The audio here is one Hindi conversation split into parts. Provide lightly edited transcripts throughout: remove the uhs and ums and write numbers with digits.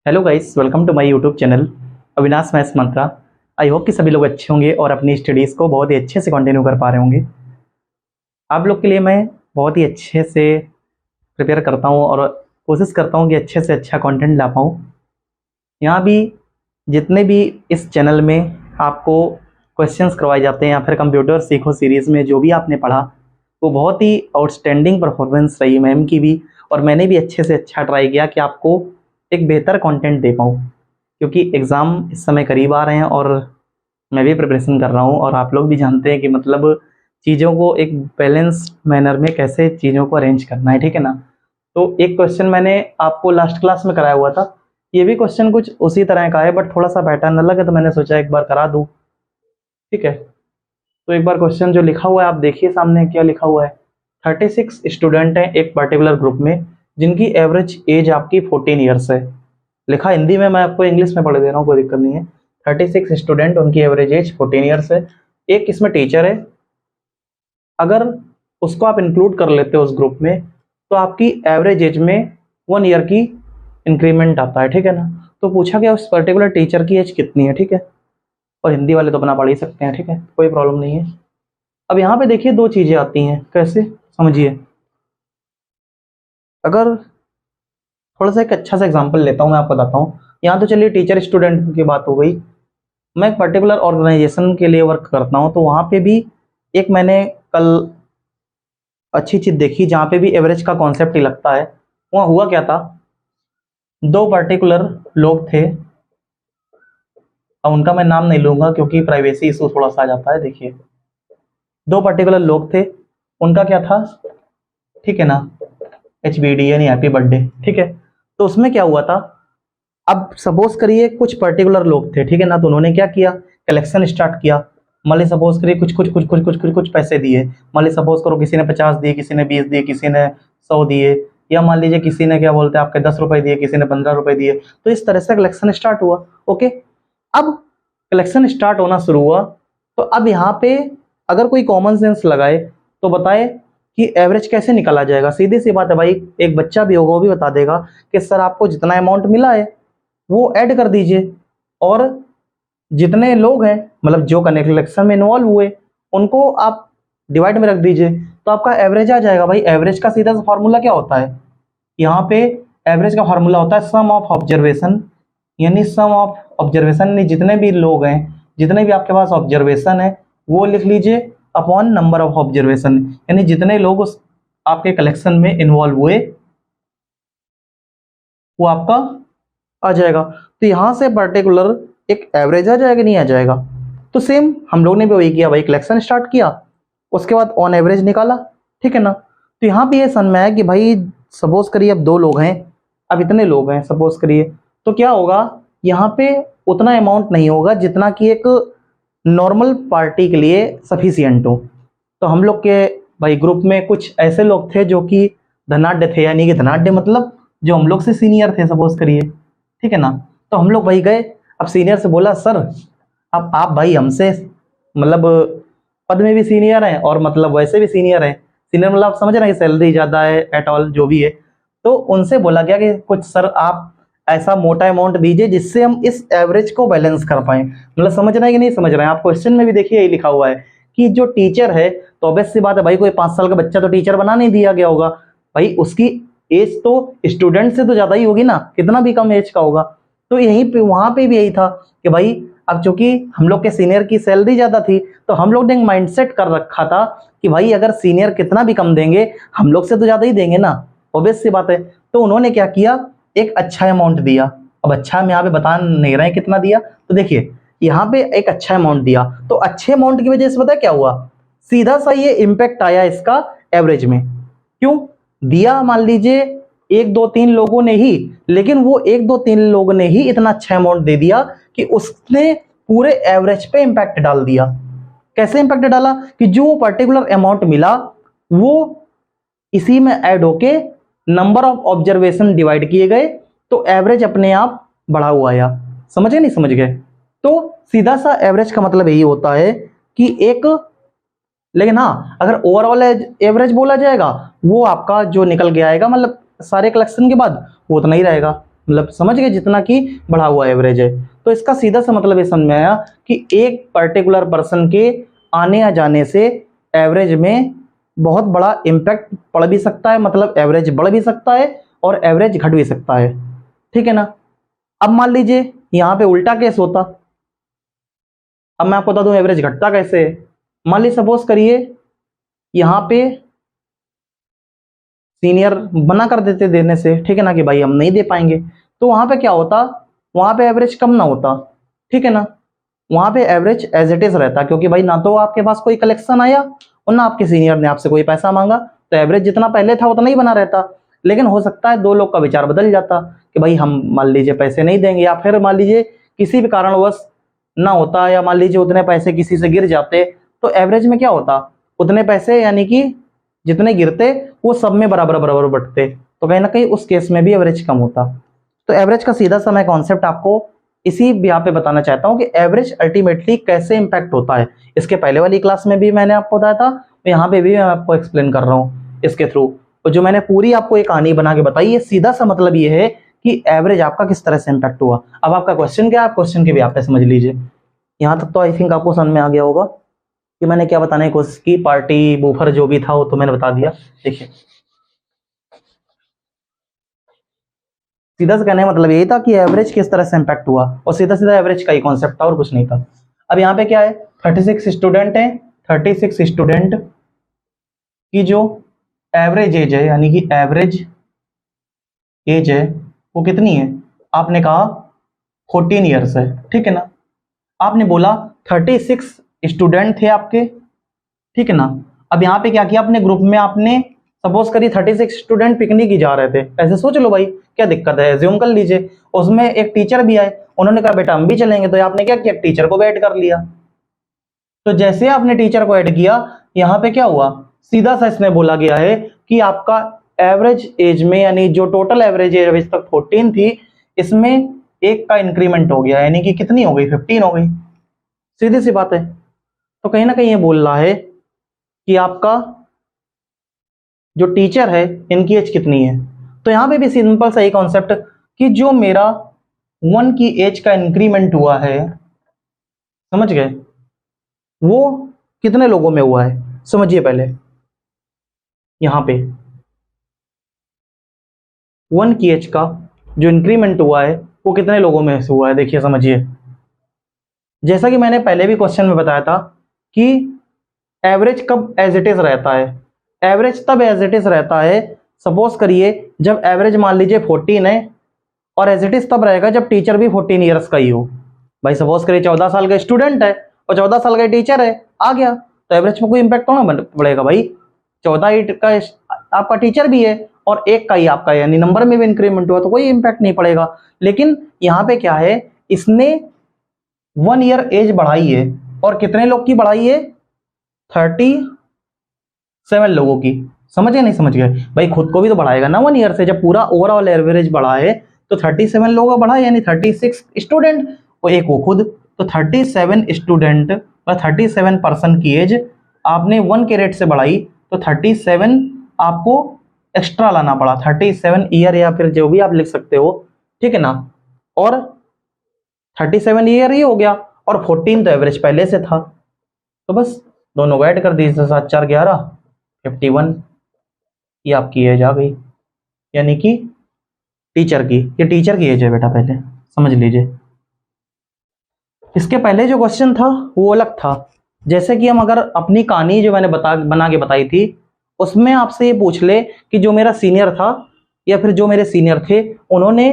Hello guys, welcome to my YouTube channel Avinash maths mantra. I hope कि सभी लोग अच्छे होंगे और अपनी स्टडीज़ को बहुत ही अच्छे से कंटिन्यू कर पा रहे होंगे। आप लोग के लिए मैं बहुत ही अच्छे से प्रिपेयर करता हूँ और कोशिश करता हूँ कि अच्छे से अच्छा कंटेंट ला पाऊँ। यहाँ भी जितने भी इस चैनल में आपको क्वेश्चंस करवाए जाते हैं या फिर कंप्यूटर सीखो सीरीज़ में जो भी आपने पढ़ा वो बहुत ही आउटस्टैंडिंग परफॉर्मेंस रही मैम की भी, और मैंने भी अच्छे से अच्छा ट्राई किया कि आपको एक बेहतर कंटेंट दे पाऊँ, क्योंकि एग्ज़ाम इस समय करीब आ रहे हैं और मैं भी प्रिपरेशन कर रहा हूँ और आप लोग भी जानते हैं कि मतलब चीज़ों को एक बैलेंस मैनर में कैसे चीज़ों को अरेंज करना है, ठीक है ना। तो एक क्वेश्चन मैंने आपको लास्ट क्लास में कराया हुआ था, ये भी क्वेश्चन कुछ उसी तरह का है बट थोड़ा सा पैटर्न अलग है, तो मैंने सोचा एक बार करा दूँ, ठीक है। तो एक बार क्वेश्चन जो लिखा हुआ है आप देखिए सामने क्या लिखा हुआ है। 36 स्टूडेंट हैं एक पर्टिकुलर ग्रुप में जिनकी एवरेज एज आपकी 14 ईयर्स है। लिखा हिंदी में, मैं आपको इंग्लिश में पढ़ दे रहा हूँ, कोई दिक्कत नहीं है। 36 स्टूडेंट, उनकी एवरेज एज 14 ईयर्स है। एक इसमें टीचर है, अगर उसको आप इंक्लूड कर लेते हो उस ग्रुप में तो आपकी एवरेज एज में 1 ईयर की इंक्रीमेंट आता है, ठीक है ना। तो पूछा गया उस पर्टिकुलर टीचर की एज कितनी है, ठीक है। और हिंदी वाले तो अपना पढ़ ही सकते हैं, ठीक है, कोई प्रॉब्लम नहीं है। अब यहाँ पे देखिए दो चीज़ें आती हैं, कैसे समझिए। अगर थोड़ा सा एक अच्छा सा एग्जांपल लेता हूँ, मैं आपको बताता हूँ। यहाँ तो चलिए टीचर स्टूडेंट की बात हो गई। मैं एक पर्टिकुलर ऑर्गेनाइजेशन के लिए वर्क करता हूँ, तो वहाँ पे भी एक मैंने कल अच्छी चीज़ देखी जहाँ पे भी एवरेज का कॉन्सेप्ट ही लगता है। वहाँ हुआ क्या था, दो पर्टिकुलर लोग थे, अब उनका मैं नाम नहीं लूँगा क्योंकि प्राइवेसी इशू थोड़ा सा आ जाता है। देखिए दो पर्टिकुलर लोग थे, उनका क्या था, ठीक है ना, HBD यानी हैप्पी बर्थडे, ठीक है। तो उसमें क्या हुआ था, अब सपोज करिए कुछ पर्टिकुलर लोग थे, ठीक है ना, तो उन्होंने क्या किया, कलेक्शन स्टार्ट किया। मान ली सपोज करिए कुछ पैसे दिए। मान ली सपोज करो किसी ने 50 दिए, किसी ने 20 दिए, किसी ने 100 दिए, या मान लीजिए किसी ने क्या बोलते हैं आपके 10 रुपए दिए, किसी ने 15 रुपए दिए। तो इस तरह से कलेक्शन स्टार्ट हुआ। ओके, अब कलेक्शन स्टार्ट होना शुरू हुआ, तो अब यहाँ पे अगर कोई कॉमन सेंस लगाए तो बताए कि एवरेज कैसे निकाला जाएगा। सीधी सी बात है भाई, एक बच्चा भी होगा वो भी बता देगा कि सर आपको जितना अमाउंट मिला है वो ऐड कर दीजिए, और जितने लोग हैं मतलब जो कलेक्शन में इन्वॉल्व हुए उनको आप डिवाइड में रख दीजिए, तो आपका एवरेज आ जाएगा। भाई एवरेज का सीधा सा फॉर्मूला क्या होता है, यहाँ पे एवरेज का फॉर्मूला होता है सम ऑफ ऑब्जर्वेशन, यानी सम ऑफ ऑब्जर्वेशन यानी जितने भी लोग हैं, जितने भी आपके पास ऑब्जर्वेशन है वो लिख लीजिए अपॉन नंबर ऑफ ऑब्जर्वेशन, यानी जितने लोग उस आपके कलेक्शन में इन्वॉल्व हुए वो आपका आ जाएगा। तो यहाँ से पर्टिकुलर एक एवरेज आ जाएगा, नहीं आ जाएगा। तो सेम हम लोग ने भी वही किया भाई, कलेक्शन स्टार्ट किया, उसके बाद ऑन एवरेज निकाला, ठीक है ना। तो यहाँ पे ये समझ में आया कि भाई सपोज करिए अब दो लोग हैं, अब इतने लोग हैं सपोज करिए, तो क्या होगा यहाँ पे उतना अमाउंट नहीं होगा जितना कि एक नॉर्मल पार्टी के लिए सफिशियंट हो। तो हम लोग के भाई ग्रुप में कुछ ऐसे लोग थे जो कि धनाढ़ थे, यानी कि धनाढ़ मतलब जो हम लोग से सीनियर थे सपोज करिए, ठीक है ना। तो हम लोग भाई गए, अब सीनियर से बोला सर अब आप भाई हमसे मतलब पद में भी सीनियर हैं और मतलब वैसे भी सीनियर हैं, सीनियर मतलब आप समझ रहे हैं सैलरी ज़्यादा है एट ऑल जो भी है। तो उनसे बोला गया कि कुछ सर आप ऐसा मोटा अमाउंट दीजिए जिससे हम इस एवरेज को बैलेंस कर पाए। मतलब समझ रहे हैं कि नहीं समझ रहे हैं, आप क्वेश्चन में भी देखिए यही लिखा हुआ है कि जो टीचर है, तो ऑब्वियस सी बात है भाई कोई 5 साल का बच्चा तो टीचर बना नहीं दिया गया होगा, भाई उसकी एज तो स्टूडेंट से तो ज़्यादा ही होगी ना, कितना भी कम एज का होगा। तो यहीं पे वहाँ पे भी यही था कि भाई अब चूंकि हम लोग के सीनियर की सैलरी ज़्यादा थी, तो हम लोग ने माइंडसेट कर रखा था कि भाई अगर सीनियर कितना भी कम देंगे हम लोग से तो ज़्यादा ही देंगे ना, ऑब्वियस सी बात है। तो उन्होंने क्या किया, एक अच्छा अमाउंट दिया। अब अच्छा हम यहाँ पे बता नहीं रहे हैं कितना दिया, तो देखिए यहाँ पे एक अच्छा अमाउंट दिया, तो अच्छे अमाउंट की वजह से पता है क्या हुआ, सीधा सा ये इम्पैक्ट आया इसका एवरेज में। क्यों दिया, मान लीजिए एक दो तीन लोगों ने ही, लेकिन वो एक दो तीन लोगों ने ही इतना अच्छा अमाउंट दे दिया कि उसने पूरे एवरेज पे इंपैक्ट डाल दिया। कैसे इंपैक्ट डाला कि जो पर्टिकुलर अमाउंट मिला वो इसी में ऐड होके नंबर ऑफ ऑब्जर्वेशन डिवाइड किए गए, तो एवरेज अपने आप बढ़ा हुआ आया। समझे नहीं समझ गए। तो सीधा सा एवरेज का मतलब यही होता है कि एक, लेकिन हाँ अगर ओवरऑल एवरेज बोला जाएगा वो आपका जो निकल के आएगा मतलब सारे कलेक्शन के बाद वो उतना ही रहेगा। मतलब समझ गए, जितना कि बढ़ा हुआ एवरेज है। तो इसका सीधा सा मतलब ये समझ में आया कि एक पर्टिकुलर पर्सन के आने या जाने से एवरेज में बहुत बड़ा इम्पैक्ट पड़ भी सकता है, मतलब एवरेज बढ़ भी सकता है और एवरेज घट भी सकता है, ठीक है ना। अब मान लीजिए यहाँ पे उल्टा केस होता। अब मैं आपको बता दूं एवरेज घटता कैसे है। मान लीजिए सपोज करिए यहाँ पे सीनियर मना कर देते देने से, ठीक है ना, कि भाई हम नहीं दे पाएंगे, तो वहां पे क्या होता, वहां पे एवरेज कम ना होता, ठीक है ना। वहां पे एवरेज एज इट इज रहता, क्योंकि भाई ना तो आपके पास कोई कलेक्शन आया और ना आपके सीनियर ने आपसे कोई पैसा मांगा, तो एवरेज जितना पहले था उतना ही बना रहता। लेकिन हो सकता है दो लोग का विचार बदल जाता कि भाई हम मान लीजिए पैसे नहीं देंगे, या फिर मान लीजिए किसी भी कारणवश ना होता, या मान लीजिए उतने पैसे किसी से गिर जाते, तो एवरेज में क्या होता, उतने पैसे यानी कि जितने गिरते वो सब में बराबर बराबर बंटते, तो कहीं ना कहीं उस केस में भी एवरेज कम होता। तो एवरेज का सीधा सा मैं कॉन्सेप्ट आपको इसी यहाँ पे बताना चाहता हूँ कि एवरेज अल्टीमेटली कैसे इंपैक्ट होता है। इसके पहले वाली क्लास में भी मैंने आपको बताया था, तो यहाँ पे भी मैं आपको एक्सप्लेन कर रहा हूँ इसके थ्रू। तो जो मैंने पूरी आपको एक कहानी बना के बताई है, सीधा सा मतलब ये है कि एवरेज आपका किस तरह से इंपैक्ट हुआ। अब आपका क्वेश्चन क्या है, आप क्वेश्चन के भी आप पे समझ लीजिए। यहाँ तक तो आई थिंक आपको समझ में आ गया होगा कि मैंने क्या बताने की कोशिश की। पार्टी बूफर जो भी था वो तो मैंने बता दिया। देखिए सीधा से कहने का मतलब यही था कि एवरेज किस तरह से इंपैक्ट हुआ, और सीधा सीधा एवरेज का ही कॉन्सेप्ट था और कुछ नहीं था। अब यहाँ पे क्या है, 36 स्टूडेंट हैं, 36 स्टूडेंट की जो एवरेज एज है, यानी कि एवरेज एज है वो कितनी है, आपने कहा 14 ईयर्स है, ठीक है ना। आपने बोला 36 स्टूडेंट थे आपके, ठीक है ना। अब यहाँ पे क्या किया आपने, ग्रुप में आपने सपोज करिए 36 स्टूडेंट पिकनिक ही जा रहे थे, ऐसे सोच लो भाई, क्या दिक्कत है, एज्यूम कर लीजिए। उसमें एक टीचर भी आए, उन्होंने कहा बेटा हम भी चलेंगे, तो आपने क्या किया, टीचर को भी ऐड कर लिया। तो जैसे आपने टीचर को ऐड किया, यहाँ पे क्या हुआ, सीधा सा इसमें बोला गया है कि आपका एवरेज एज में, यानी जो टोटल एवरेज एज अभी तक 14 थी, इसमें एक का इंक्रीमेंट हो गया, यानी कि कितनी हो गई, 15 हो गई। सीधी सी बात है। तो कहीं ना कहीं ये बोल रहा है कि आपका जो टीचर है इनकी एज कितनी है। तो यहां पे भी सिंपल सा ही कॉन्सेप्ट कि जो मेरा 1 की एज का इंक्रीमेंट हुआ है, समझ गए, वो कितने लोगों में हुआ है, समझिए पहले। यहां पे 1 की एज का जो इंक्रीमेंट हुआ है वो कितने लोगों में से हुआ है, देखिए समझिए। जैसा कि मैंने पहले भी क्वेश्चन में बताया था कि एवरेज कब एज इट इज रहता है, एवरेज तब एज इट इज रहता है, सपोज करिए जब एवरेज मान लीजिए 14 है, और एज इट इज तब रहेगा जब टीचर भी 14 ईयर्स का ही हो। भाई सपोज करिए 14 साल का स्टूडेंट है और 14 साल का टीचर है, आ गया, तो एवरेज में कोई इंपैक्ट होना पड़ेगा भाई। 14 का आपका टीचर भी है और एक का ही आपका, यानी नंबर में भी इंक्रीमेंट हुआ, तो कोई इंपैक्ट नहीं पड़ेगा। लेकिन यहाँ पे क्या है, इसने 1 ईयर एज बढ़ाई है, और कितने लोग की बढ़ाई है, 37 लोगों की। समझ गए नहीं समझ गए भाई, खुद को भी तो बढ़ाएगा ना 1 ईयर से, जब पूरा ओवरऑल एवरेज बढ़ा है तो 37 लोगों का बढ़ा, यानी 36 स्टूडेंट और एक वो खुद, तो 37 स्टूडेंट और 37 पर्सन की एज आपने 1 के रेट से बढ़ाई, तो 37 आपको एक्स्ट्रा लाना पड़ा, 37 ईयर या फिर जो भी आप लिख सकते हो, ठीक है ना। और 37 ईयर ही हो गया, और 14 तो एवरेज पहले से था, तो बस दोनों को ऐड कर दीजिए, 7 4 11 51, ये आपकी एज आ गई, यानी कि टीचर की, ये टीचर की एज है बेटा, पहले समझ लीजिए। इसके पहले जो क्वेश्चन था वो अलग था। जैसे कि हम अगर अपनी कहानी जो मैंने बना के बताई थी, उसमें आपसे ये पूछ ले कि जो मेरा सीनियर था या फिर जो मेरे सीनियर थे, उन्होंने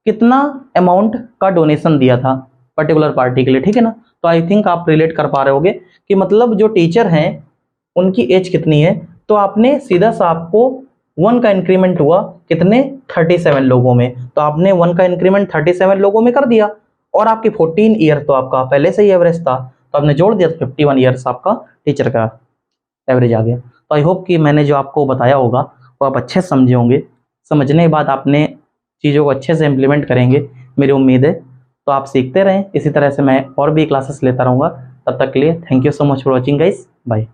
कितना अमाउंट का डोनेशन दिया था पर्टिकुलर पार्टी के लिए, ठीक है ना। तो आई थिंक आप रिलेट कर पा रहे होगे कि मतलब जो टीचर हैं उनकी एज कितनी है। तो आपने सीधा सा, आपको 1 का इंक्रीमेंट हुआ कितने, 37 लोगों में, तो आपने 1 का इंक्रीमेंट 37 लोगों में कर दिया, और आपकी 14 ईयर तो आपका पहले से ही एवरेज था, तो आपने जोड़ दिया, तो 51 ईयर्स आपका टीचर का एवरेज आ गया। तो आई होप कि मैंने जो आपको बताया होगा वो आप अच्छे से समझे होंगे। समझने के बाद आपने चीज़ों को अच्छे से इम्प्लीमेंट करेंगे, मेरी उम्मीद है। तो आप सीखते रहें, इसी तरह से मैं और भी क्लासेस लेता रहूँगा। तब तक के लिए thank you so much for watching guys, bye.